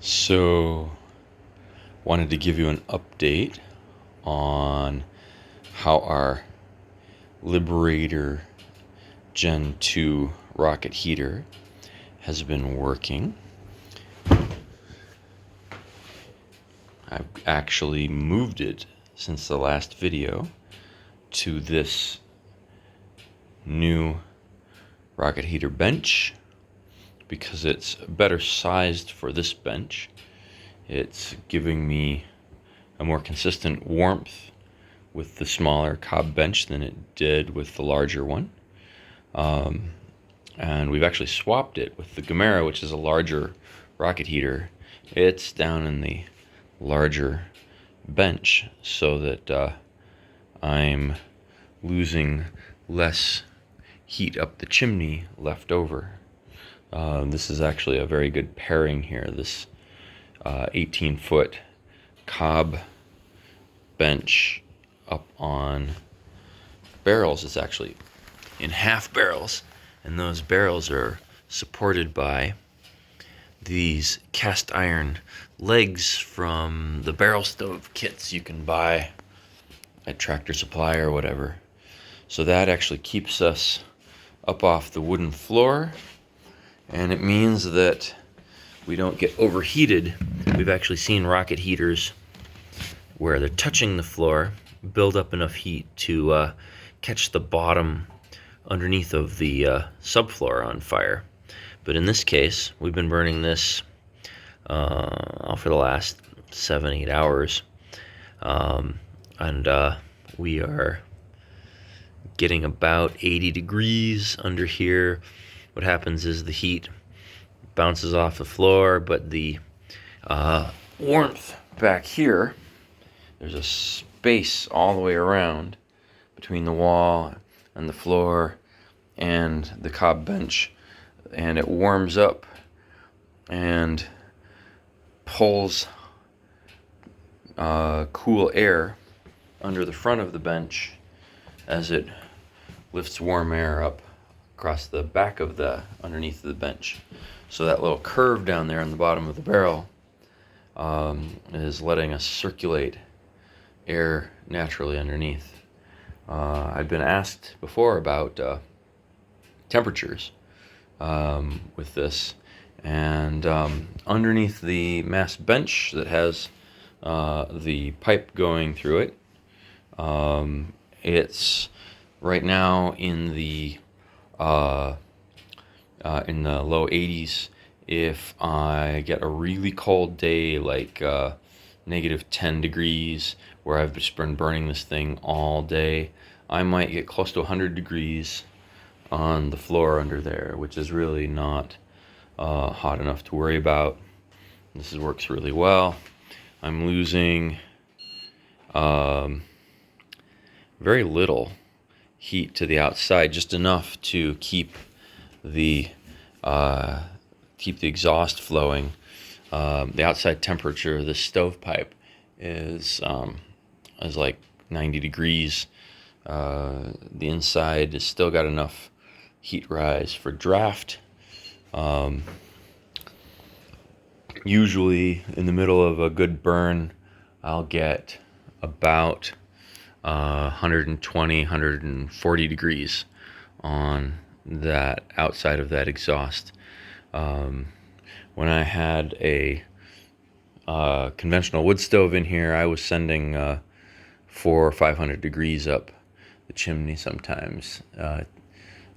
So, wanted to give you an update on how our Liberator Gen 2 rocket heater has been working. I've actually moved it since the last video to this new rocket heater bench because it's better sized for this bench. It's giving me a more consistent warmth with the smaller cob bench than it did with the larger one. And we've actually swapped it with the Gamera, which is a larger rocket heater. It's down in the larger bench so that I'm losing less heat up the chimney left over. This is actually a very good pairing here. This 18-foot cob bench up on barrels is actually in half barrels, and those barrels are supported by these cast iron legs from the barrel stove kits you can buy at Tractor Supply or whatever. So that actually keeps us up off the wooden floor, and it means that we don't get overheated. We've actually seen rocket heaters where they're touching the floor build up enough heat to catch the bottom underneath of the subfloor on fire. But in this case, we've been burning this for the last 7-8 hours, and we are getting about 80 degrees under here. What happens is the heat bounces off the floor, but the warmth back here, there's a space all the way around between the wall and the floor and the cob bench, and it warms up and pulls cool air under the front of the bench as it lifts warm air up across the back of the underneath of the bench. So that little curve down there on the bottom of the barrel is letting us circulate air naturally underneath. I've been asked before about temperatures with this, and underneath the mass bench that has the pipe going through it, it's right now in the low 80s. If I get a really cold day like negative 10 degrees where I've just been burning this thing all day, I might get close to 100 degrees on the floor under there, which is really not hot enough to worry about. This works really well. I'm losing very little heat to the outside, just enough to keep the exhaust flowing. The outside temperature of the stovepipe is like 90 degrees. The inside has still got enough heat rise for draft. Usually in the middle of a good burn, I'll get about 120, 140 degrees on that outside of that exhaust. When I had a conventional wood stove in here, I was sending 400 or 500 degrees up the chimney sometimes. It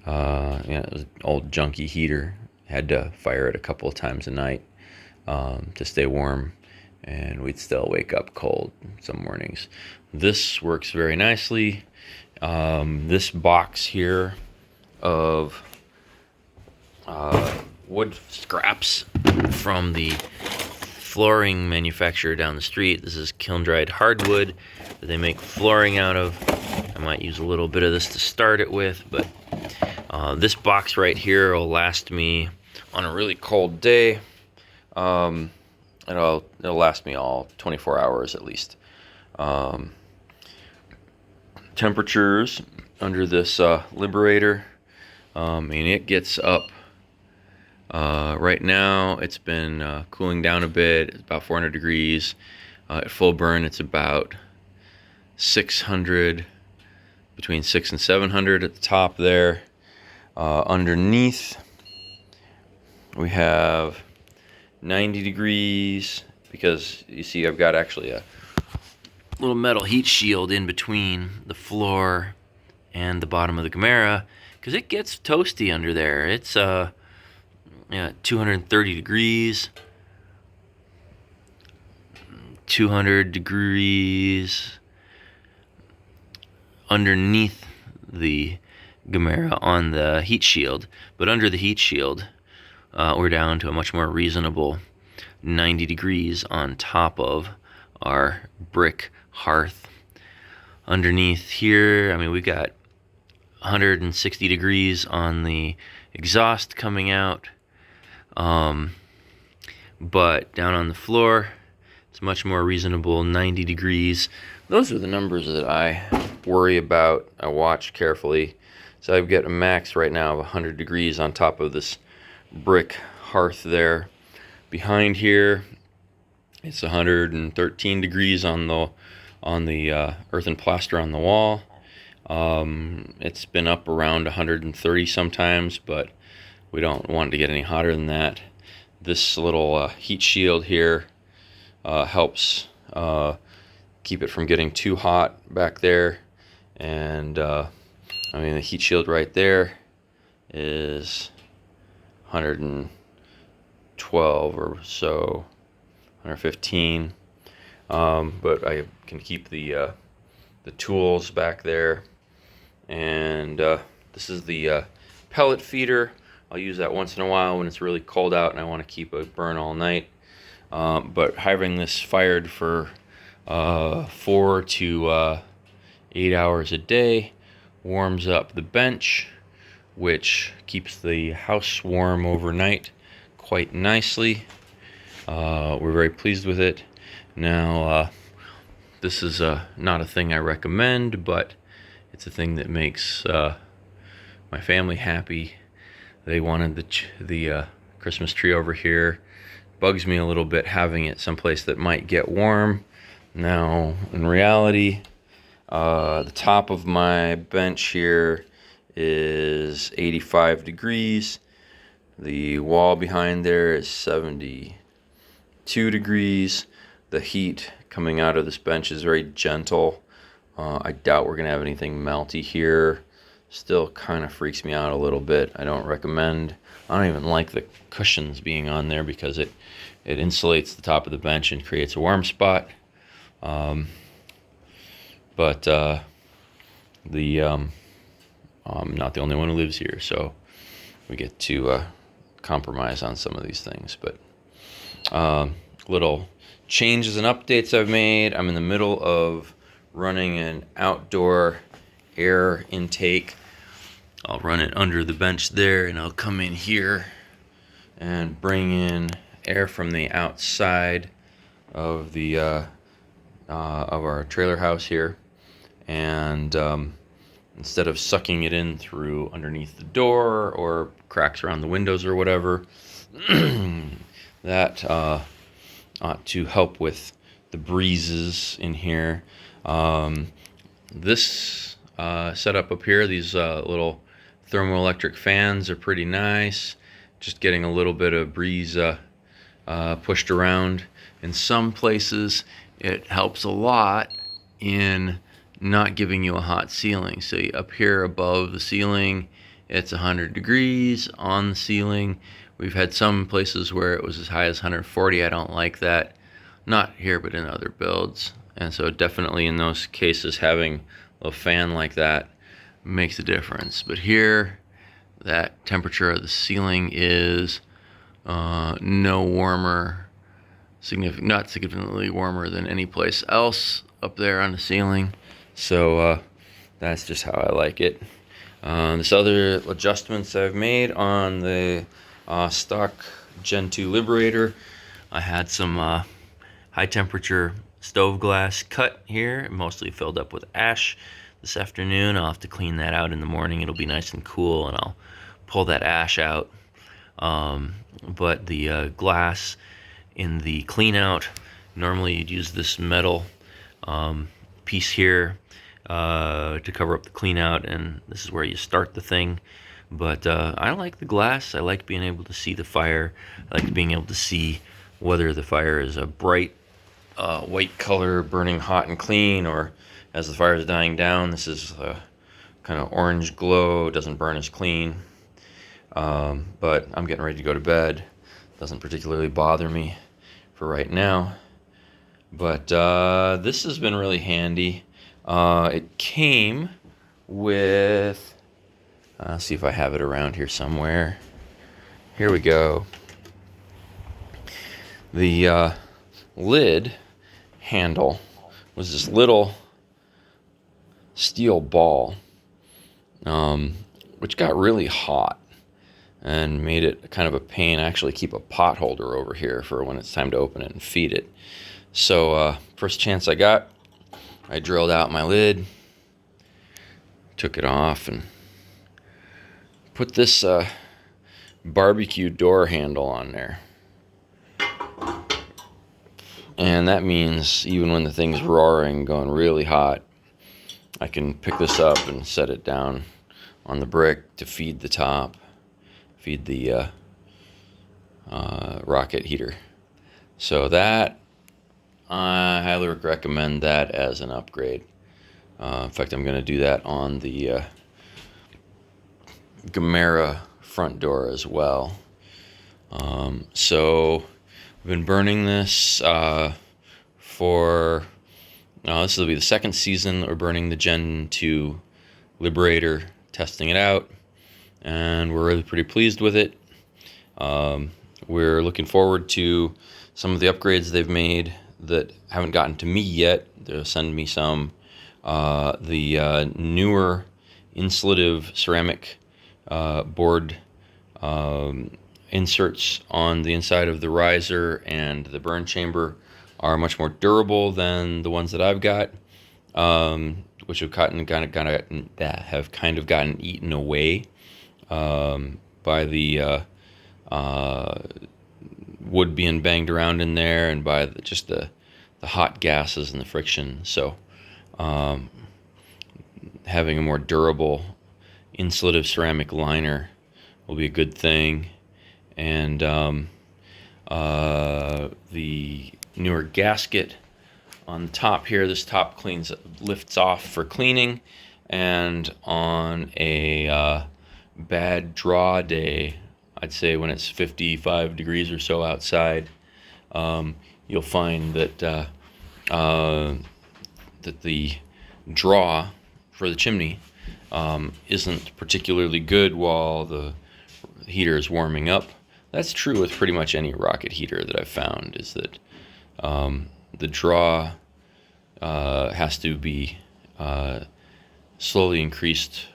was an old junky heater. Had to fire it a couple of times a night to stay warm, and we'd still wake up cold some mornings. This works very nicely. This box here of wood scraps from the flooring manufacturer down the street. This is kiln-dried hardwood that they make flooring out of. I might use a little bit of this to start it with, but this box right here will last me on a really cold day. It'll last me all 24 hours at least. Temperatures under this Liberator, and it gets up Right now it's been cooling down a bit. It's about 400 degrees. At full burn it's about 600, between 6 and 700 at the top there. Underneath we have 90 degrees, because you see I've got actually a little metal heat shield in between the floor and the bottom of the Gamera, because it gets toasty under there. It's 230 degrees, 200 degrees underneath the Gamera on the heat shield, but under the heat shield we're down to a much more reasonable 90 degrees on top of our brick hearth. Underneath here, I mean, we got 160 degrees on the exhaust coming out, but down on the floor it's much more reasonable, 90 degrees. Those are the numbers that I worry about. I watch carefully. So I've got a max right now of 100 degrees on top of this brick hearth there. Behind here it's 113 degrees on the earthen plaster on the wall. It's been up around 130 sometimes, but we don't want it to get any hotter than that. This little heat shield here helps keep it from getting too hot back there. And I mean, the heat shield right there is 112 or so, 115. But I can keep the tools back there. And this is the pellet feeder. I'll use that once in a while when it's really cold out and I want to keep it burn all night. But having this fired for 4 to 8 hours a day warms up the bench, which keeps the house warm overnight quite nicely. We're very pleased with it. Now, this is not a thing I recommend, but it's a thing that makes my family happy. They wanted the Christmas tree over here. Bugs me a little bit having it someplace that might get warm. Now, in reality, the top of my bench here is 85 degrees. The wall behind there is 72 degrees. The heat coming out of this bench is very gentle. I doubt we're gonna have anything melty here. Still kind of freaks me out a little bit. I don't even like the cushions being on there, because it insulates the top of the bench and creates a warm spot. I'm not the only one who lives here, so we get to compromise on some of these things. But little changes and updates I've made. I'm in the middle of running an outdoor air intake. I'll run it under the bench there, and I'll come in here and bring in air from the outside of the of our trailer house here, and instead of sucking it in through underneath the door or cracks around the windows or whatever, that ought to help with the breezes in here. This setup up here, these little thermoelectric fans are pretty nice. Just getting a little bit of breeze pushed around. In some places it helps a lot in not giving you a hot ceiling. So up here above the ceiling, it's 100 degrees on the ceiling. We've had some places where it was as high as 140. I don't like that. Not here, but in other builds. And so definitely in those cases, having a fan like that makes a difference. But here, that temperature of the ceiling is no warmer, not significantly warmer than any place else up there on the ceiling. So that's just how I like it. This other adjustments I've made on the stock Gen 2 Liberator. I had some high temperature stove glass cut here, mostly filled up with ash this afternoon. I'll have to clean that out in the morning. It'll be nice and cool, and I'll pull that ash out. But the glass in the clean out, normally you'd use this metal piece here to cover up the clean out, and this is where you start the thing. But I like the glass. I like being able to see the fire. I like being able to see whether the fire is a bright white color burning hot and clean, or as the fire is dying down, this is kind of orange glow, doesn't burn as clean. But I'm getting ready to go to bed. Doesn't particularly bother me for right now. But this has been really handy. It came with, see if I have it around here somewhere. Here we go. The lid handle was this little steel ball, which got really hot and made it kind of a pain. I actually keep a pot holder over here for when it's time to open it and feed it. So first chance I got, I drilled out my lid, took it off, and put this barbecue door handle on there. And that means even when the thing's roaring, going really hot, I can pick this up and set it down on the brick to feed the top, feed the rocket heater. So that, I highly recommend that as an upgrade. In fact, I'm going to do that on the Gamera front door as well. So I've been burning this for, this will be the second season that we're burning the Gen 2 Liberator, testing it out, and we're really pretty pleased with it. We're looking forward to some of the upgrades they've made that haven't gotten to me yet. They'll send me some. The newer insulative ceramic board inserts on the inside of the riser and the burn chamber are much more durable than the ones that I've got, which have kind of gotten eaten away by the wood being banged around in there and by just the hot gases and the friction. So having a more durable insulative ceramic liner will be a good thing. And the newer gasket on the top here, this top lifts off for cleaning, and on a bad draw day, I'd say when it's 55 degrees or so outside, you'll find that that the draw for the chimney isn't particularly good while the heater is warming up. That's true with pretty much any rocket heater that I've found, is that the draw has to be slowly increased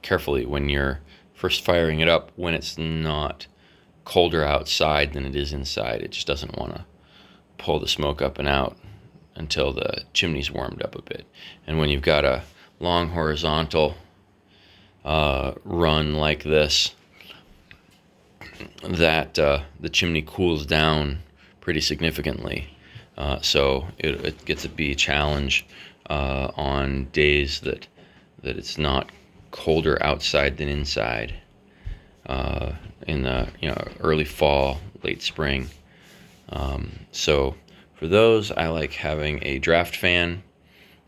carefully when you're first firing it up, when it's not colder outside than it is inside. It just doesn't want to pull the smoke up and out until the chimney's warmed up a bit. And when you've got a long horizontal run like this, that the chimney cools down pretty significantly. So it gets to be a challenge on days that it's not colder outside than inside, in the early fall, late spring. So for those, I like having a draft fan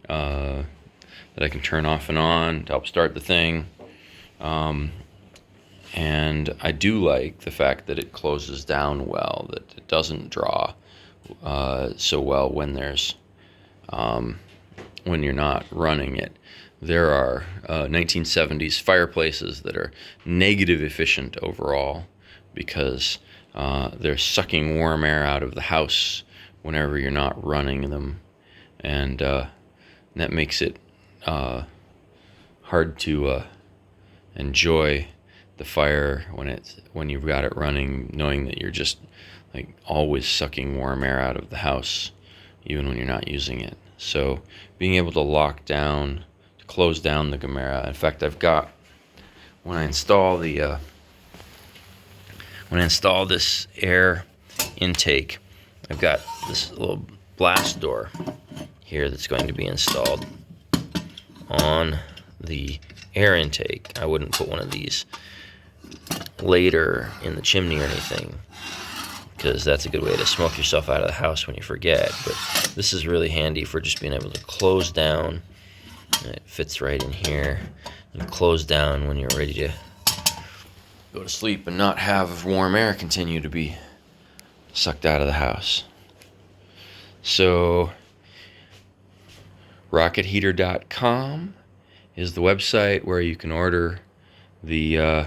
that I can turn off and on to help start the thing. And I do like the fact that it closes down well, that it doesn't draw so well when there's when you're not running it. There are 1970s fireplaces that are negative efficient overall because they're sucking warm air out of the house whenever you're not running them, and that makes it hard to enjoy the fire when you've got it running, knowing that you're just like always sucking warm air out of the house even when you're not using it. So being able to close down the Gamera. In fact, I've got, when I install the when I install this air intake, I've got this little blast door here that's going to be installed on the air intake. I wouldn't put one of these later in the chimney or anything, because that's a good way to smoke yourself out of the house when you forget. But this is really handy for just being able to close down. It fits right in here. And close down when you're ready to go to sleep and not have warm air continue to be sucked out of the house. So rocketheater.com is the website where you can order the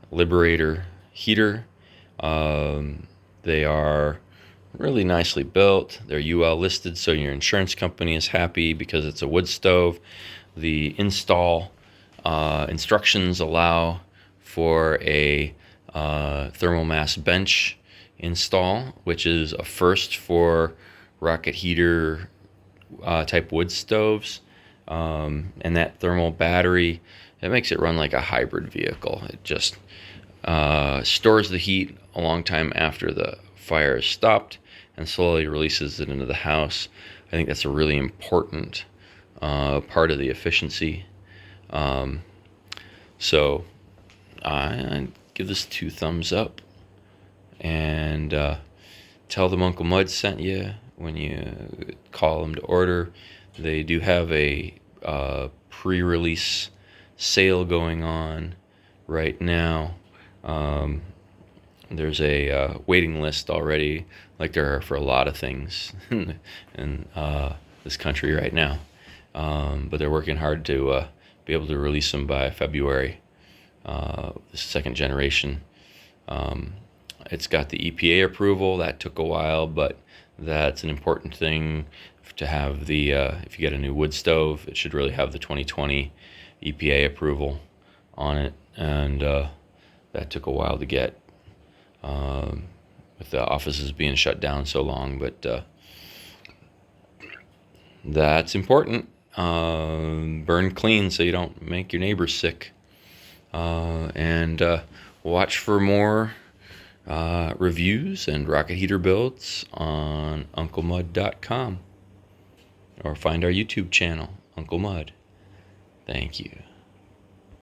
Liberator heater. They are really nicely built. They're UL listed, so your insurance company is happy because it's a wood stove. The install instructions allow for a thermal mass bench install, which is a first for rocket heater type wood stoves. And that thermal battery, it makes it run like a hybrid vehicle. It just stores the heat a long time after the fire is stopped and slowly releases it into the house. I think that's a really important part of the efficiency. So I give this 2 thumbs up, and tell them Uncle Mud sent you when you call them to order. They do have a pre-release sale going on right now. There's a waiting list already, like there are for a lot of things in this country right now. But they're working hard to be able to release them by February. The second generation. It's got the EPA approval. That took a while, but that's an important thing to have. The if you get a new wood stove, it should really have the 2020 EPA approval on it, and that took a while to get, with the offices being shut down so long. But that's important. Burn clean so you don't make your neighbors sick. And watch for more reviews and rocket heater builds on unclemud.com, or find our YouTube channel, Uncle Mud. Thank you.